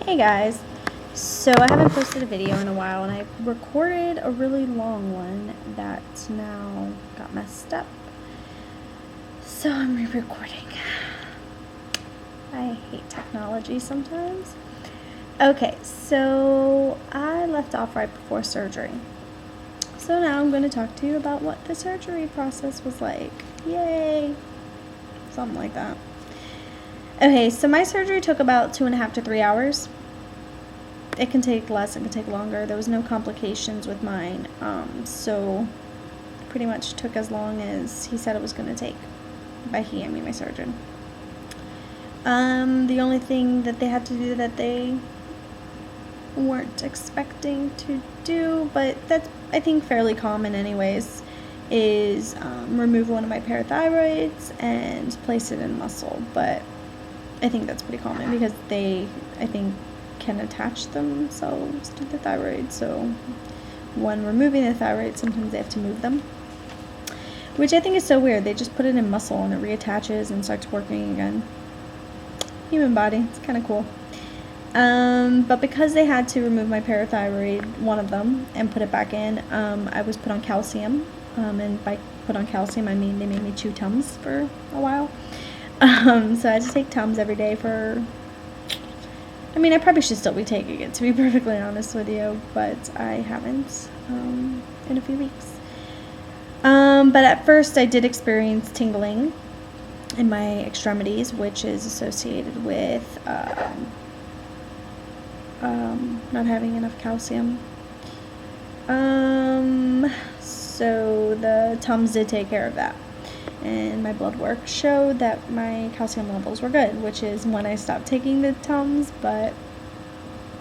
Hey guys, so I haven't posted a video in a while and I recorded a really long one that now got messed up, so I'm re-recording. I hate technology sometimes. Okay, so I left off right before surgery, so now I'm going to talk to you about what the surgery process was like. Yay! Something like that. Okay, so my surgery took about 2.5 to 3 hours. It can take less, it can take longer. There was no complications with mine, so pretty much took as long as he said it was going to take. By he, I mean my surgeon. The only thing that they had to do that they weren't expecting to do, but that's, I think, fairly common anyways, is remove one of my parathyroids and place it in muscle. But I think that's pretty common because they, I think, can attach themselves to the thyroid, so when removing the thyroid sometimes they have to move them, which I think is so weird. They just put it in muscle and it reattaches and starts working again. Human body, it's kind of cool. But because they had to remove my parathyroid, one of them, and put it back in, I was put on calcium, and by put on calcium I mean they made me chew Tums for a while. So I had to take Tums every day for, I mean, I probably should still be taking it, to be perfectly honest with you, but I haven't in a few weeks. But at first I did experience tingling in my extremities, which is associated with not having enough calcium. So the Tums did take care of that. And my blood work showed that my calcium levels were good, which is when I stopped taking the Tums, but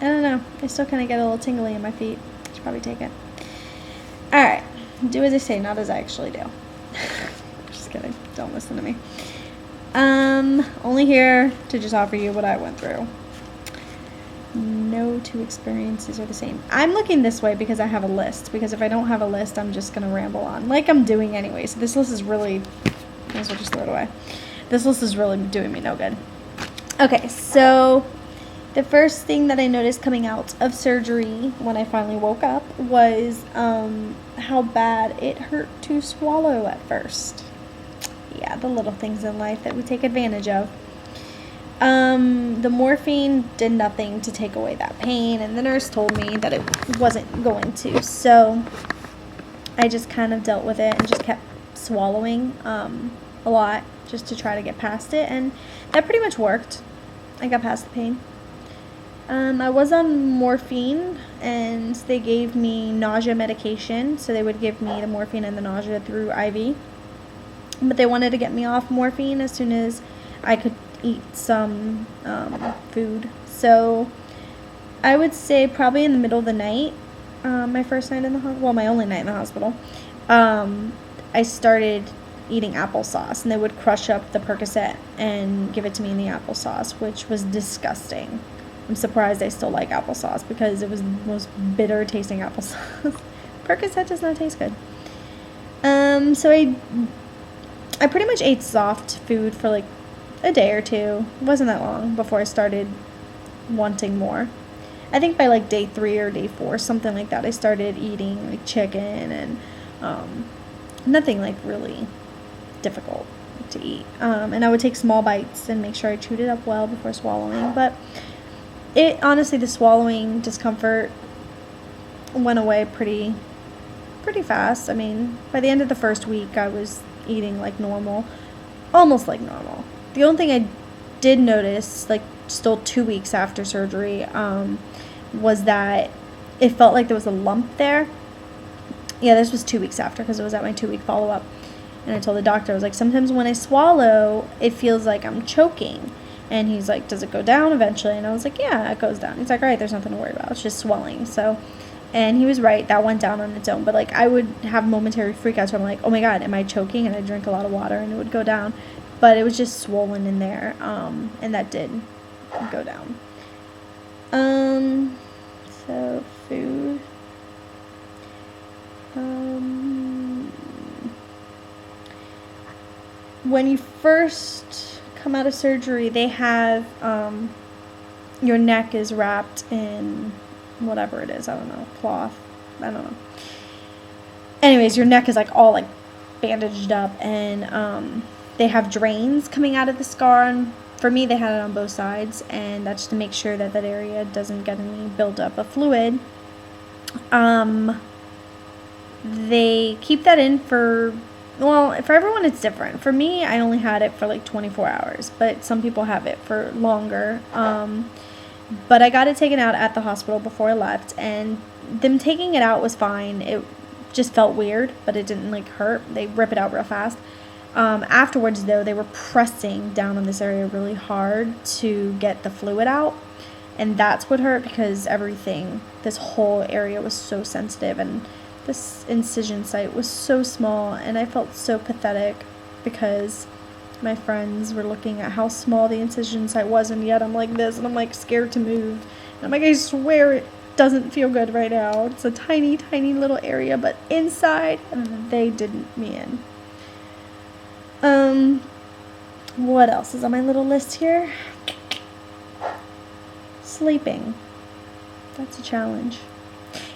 I don't know. I still kind of get a little tingly in my feet. I should probably take it. Alright. Do as I say, not as I actually do. Just kidding. Don't listen to me. Only here to just offer you what I went through. No two experiences are the same. I'm looking this way because I have a list, because if I don't have a list I'm just gonna ramble on like I'm doing anyway. So this list is really, might as well just throw it away. This list is really doing me no good. Okay, so the first thing that I noticed coming out of surgery when I finally woke up was how bad it hurt to swallow at first. Yeah, the little things in life that we take advantage of. The morphine did nothing to take away that pain, and the nurse told me that it wasn't going to, so I just kind of dealt with it and just kept swallowing a lot just to try to get past it, and that pretty much worked. I got past the pain. I was on morphine, and they gave me nausea medication, so they would give me the morphine and the nausea through IV, but they wanted to get me off morphine as soon as I could eat some food. So I would say probably in the middle of the night, my first night in the hospital, well, my only night in the hospital, I started eating applesauce, and they would crush up the Percocet and give it to me in the applesauce, which was disgusting. I'm surprised I still like applesauce because it was the most bitter tasting applesauce. Percocet does not taste good. So I pretty much ate soft food for like a day or two. It wasn't that long before I started wanting more. I think by like day 3 or day 4, something like that, I started eating like chicken and nothing like really difficult to eat. And I would take small bites and make sure I chewed it up well before swallowing. But it, honestly, the swallowing discomfort went away pretty fast. I mean, by the end of the first week, I was eating like normal, almost like normal. The only thing I did notice, like still 2 weeks after surgery, was that it felt like there was a lump there. Yeah, this was 2 weeks after because it was at my 2-week follow-up. And I told the doctor, I was like, sometimes when I swallow, it feels like I'm choking. And he's like, does it go down eventually? And I was like, yeah, it goes down. He's like, all right, there's nothing to worry about. It's just swelling. So, and he was right. That went down on its own. But like, I would have momentary freakouts where I'm like, oh my God, am I choking? And I drink a lot of water and it would go down. But it was just swollen in there. And that did go down. So food. When you first come out of surgery, they have your neck is wrapped in whatever it is. I don't know, cloth. I don't know. Anyways, your neck is like all like bandaged up, and they have drains coming out of the scar. And for me, they had it on both sides, and that's to make sure that that area doesn't get any buildup of fluid. They keep that in for, well, for everyone it's different. For me, I only had it for like 24 hours, but some people have it for longer. But I got it taken out at the hospital before I left, and them taking it out was fine. It just felt weird, but it didn't like hurt. They rip it out real fast. Afterwards, though, they were pressing down on this area really hard to get the fluid out, and that's what hurt, because everything, this whole area was so sensitive, and this incision site was so small, and I felt so pathetic because my friends were looking at how small the incision site was, and yet I'm like this, and I'm like scared to move. And I'm like, I swear it doesn't feel good right now. It's a tiny, tiny little area, but inside, they didn't me in. What else is on my little list here? Sleeping. That's a challenge.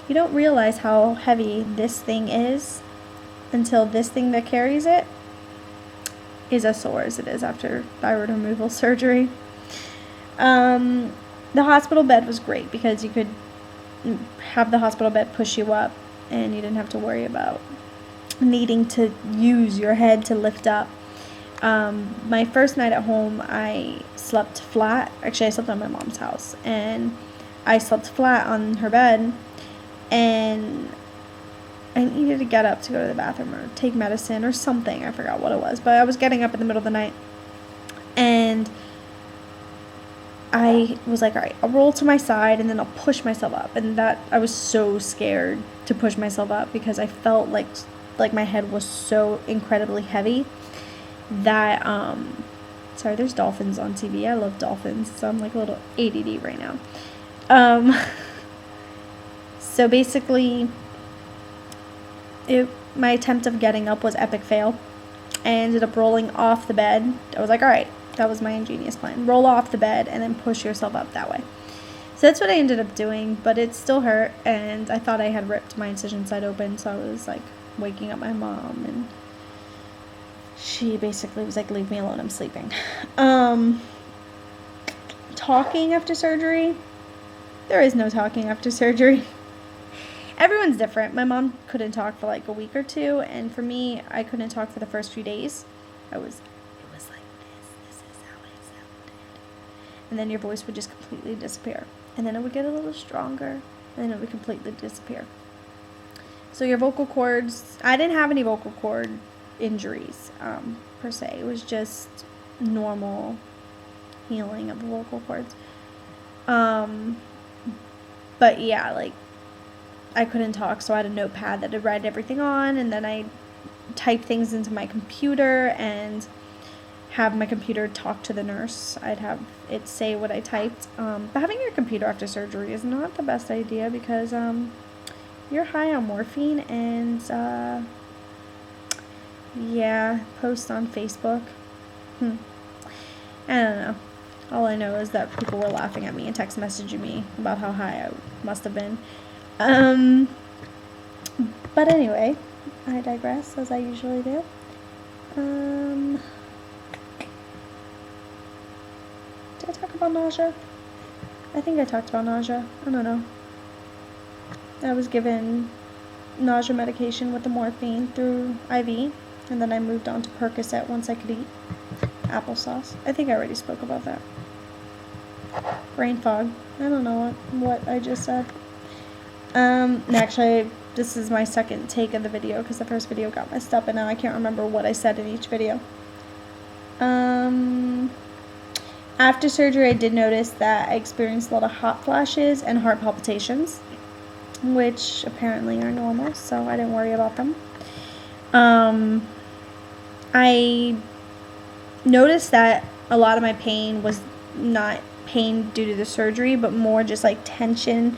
You don't realize how heavy this thing is until this thing that carries it is as sore as it is after thyroid removal surgery. The hospital bed was great because you could have the hospital bed push you up, and you didn't have to worry about needing to use your head to lift up. My first night at home, I slept flat. Actually, I slept on my mom's house, and I slept flat on her bed, and I needed to get up to go to the bathroom or take medicine or something. I forgot what it was, but I was getting up in the middle of the night, and I was like, all right, I'll roll to my side and then I'll push myself up. And that, I was so scared to push myself up because I felt like my head was so incredibly heavy that, sorry, there's dolphins on TV. I love dolphins, so I'm like a little ADD right now. So basically, my attempt of getting up was epic fail. I ended up rolling off the bed. I was like, all right, that was my ingenious plan. Roll off the bed and then push yourself up that way. So that's what I ended up doing, but it still hurt, and I thought I had ripped my incision site open, so I was like waking up my mom, and she basically was like, leave me alone, I'm sleeping. Talking after surgery, there is no talking after surgery. Everyone's different. My mom couldn't talk for like a week or two, and for me, I couldn't talk for the first few days. It was like this is how I sounded. And then your voice would just completely disappear. And then it would get a little stronger, and then it would completely disappear. So your vocal cords, I didn't have any vocal cord injuries, per se. It was just normal healing of the vocal cords. But yeah, like, I couldn't talk, so I had a notepad that I'd write everything on, and then I type things into my computer and have my computer talk to the nurse. I'd have it say what I typed. But having your computer after surgery is not the best idea because you're high on morphine, and yeah, post on Facebook. I don't know. All I know is that people were laughing at me and text messaging me about how high I must have been. But anyway, I digress, as I usually do. Did I talk about nausea? I think I talked about nausea. I don't know. I was given nausea medication with the morphine through IV, and then I moved on to Percocet once I could eat applesauce. I think I already spoke about that. Brain fog. I don't know what I just said. Actually, this is my second take of the video because the first video got messed up, and now I can't remember what I said in each video. After surgery, I did notice that I experienced a lot of hot flashes and heart palpitations, which apparently are normal, so I didn't worry about them. I noticed that a lot of my pain was not pain due to the surgery, but more just like tension.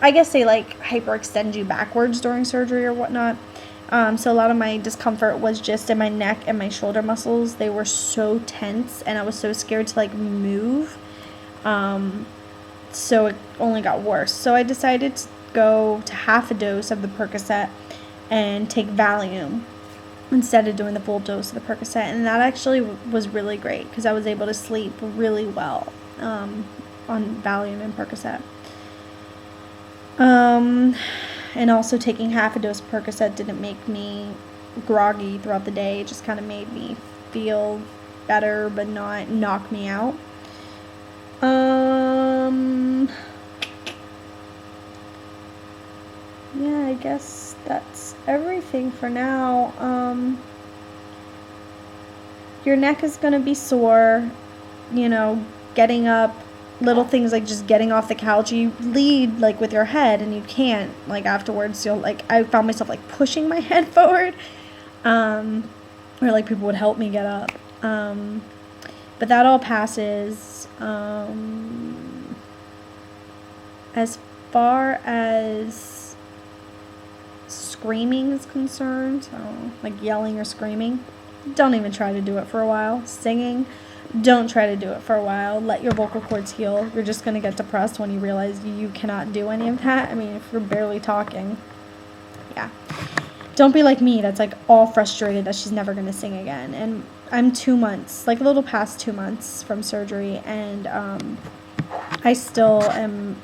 I guess they like hyperextend you backwards during surgery or whatnot. So a lot of my discomfort was just in my neck and my shoulder muscles. They were so tense, and I was so scared to like move. so it only got worse. So I decided to go to half a dose of the Percocet and take Valium instead of doing the full dose of the Percocet, and that actually was really great because I was able to sleep really well on Valium and Percocet. And also taking half a dose of Percocet didn't make me groggy throughout the day. It just kind of made me feel better but not knock me out. Yeah, I guess that's everything for now. Your neck is going to be sore, you know, getting up, little things like just getting off the couch. You lead like with your head and you can't, like afterwards you'll like, I found myself like pushing my head forward, or like people would help me get up. But that all passes. As far as screaming is concerned, so like yelling or screaming, don't even try to do it for a while. Singing, don't try to do it for a while. Let your vocal cords heal. You're just going to get depressed when you realize you cannot do any of that. I mean, if you're barely talking, yeah. Don't be like me that's like all frustrated that she's never going to sing again. And I'm 2 months, like a little past 2 months from surgery, and I still am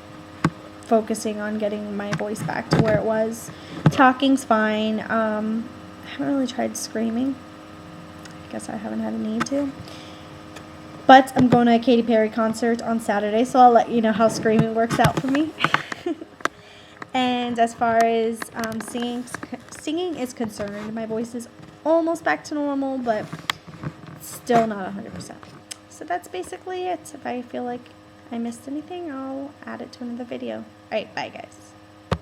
focusing on getting my voice back to where it was. Talking's fine. I haven't really tried screaming. I guess I haven't had a need to. But I'm going to a Katy Perry concert on Saturday, so I'll let you know how screaming works out for me. And as far as singing is concerned, my voice is almost back to normal, but still not 100%. So that's basically it. If I feel like I missed anything, I'll add it to another video. Alright, bye guys.